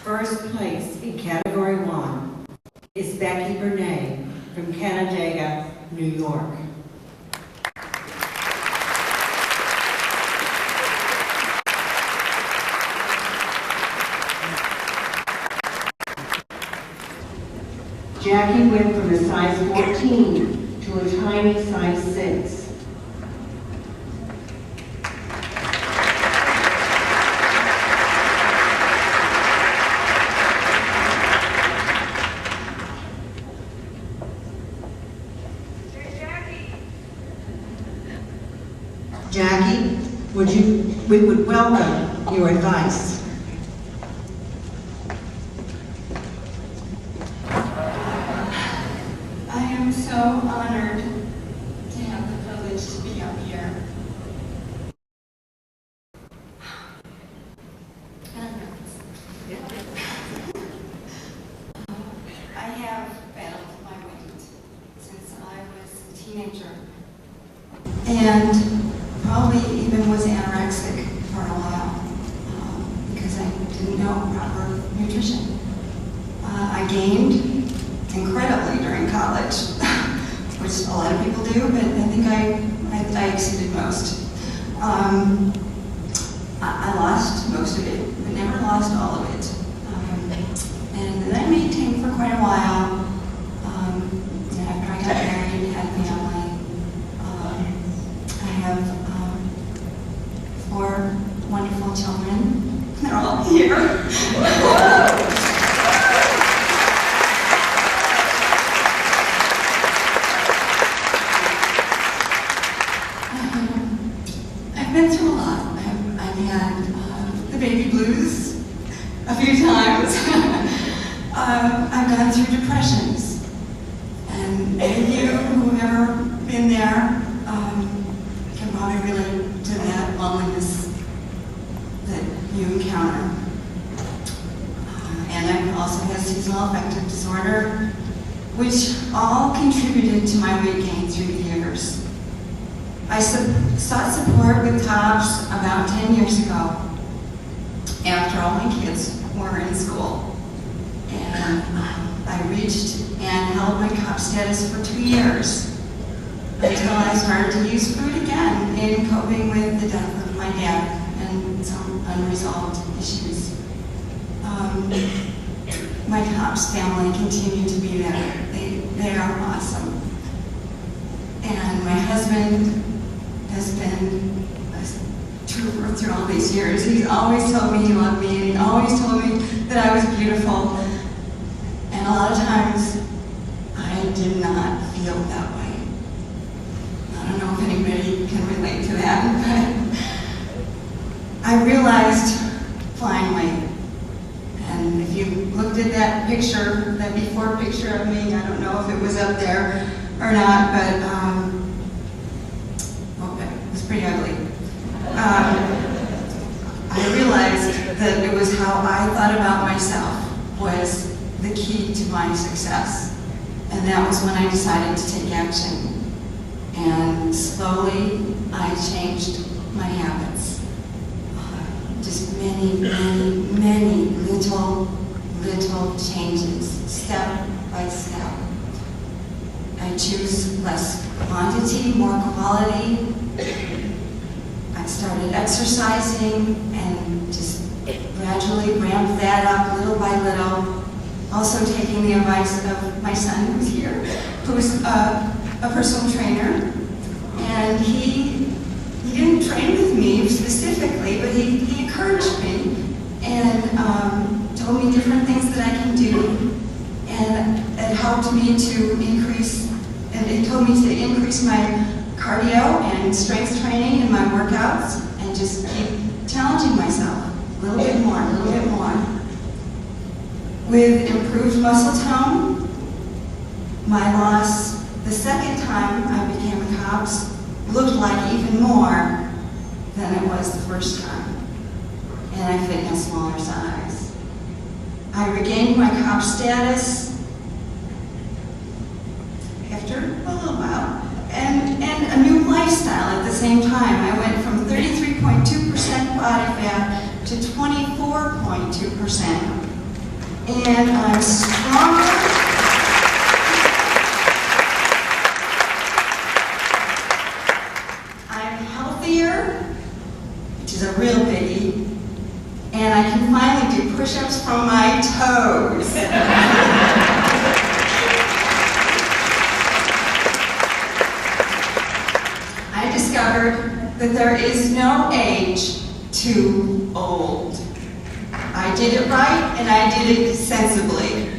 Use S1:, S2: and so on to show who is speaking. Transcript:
S1: First place in Category 1 is Becky Bernay from Canandaigua, New York. Jackie went from a size 14 to a tiny size 6. Jackie, we would welcome your advice.
S2: I am so honored to have the privilege to be up here. I have battled my weight since I was a teenager, and probably even was anorexic for a while because I didn't know proper nutrition. I gained incredibly during college, which a lot of people do, but I think I exceeded most. I lost most of it, but never lost all of it. And then I maintained for quite a while. After I got married and had a family, I have 4 wonderful children. They're all here. I've been through a lot. I've had the baby blues a few times. I've gone through depressions. And any of you who have ever been there can probably relate to that loneliness that you encounter. And I've also had seasonal affective disorder, which all contributed to my weight gain through the years. I sought support with TOPS about 10 years ago, after all my kids were in school. And I reached and held my COP status for 2 years, until I started to use food again in coping with the death of my dad and some unresolved issues. My TOPS family continue to be there. They are awesome. And my husband has been a trooper through all these years. He's always told me he loved me, and he always told me that I was beautiful. And a lot of times, I did not feel that way. I don't know if anybody can relate to that, but I realized finally, and if you looked at that picture, that before picture of me, I don't know if it was up there or not, but it was pretty ugly. I realized that it was how I thought about myself was the key to my success. And that was when I decided to take action. And slowly, I changed my habits. Just many little changes, step by step. I choose less quantity, more quality. I started exercising and just gradually ramped that up little by little. Also taking the advice of my son who's here, who's a personal trainer. And he didn't train with me specifically, but he encouraged me and told me different things that I can do. And it helped me to increase, and it told me to increase my cardio and strength training in my workouts and just keep challenging myself a little bit more, a little bit more. With improved muscle tone, my loss the second time I became a COPS looked like even more than it was the first time. And I fit in a smaller size. I regained my COPS status after a little while, and a new lifestyle at the same time. I went from 33.2% body fat to 24.2%. And I'm stronger. I'm healthier, which is a real biggie. And I can finally do push-ups from my toes. I discovered that there is no age too old. I did it right and I did it sensibly.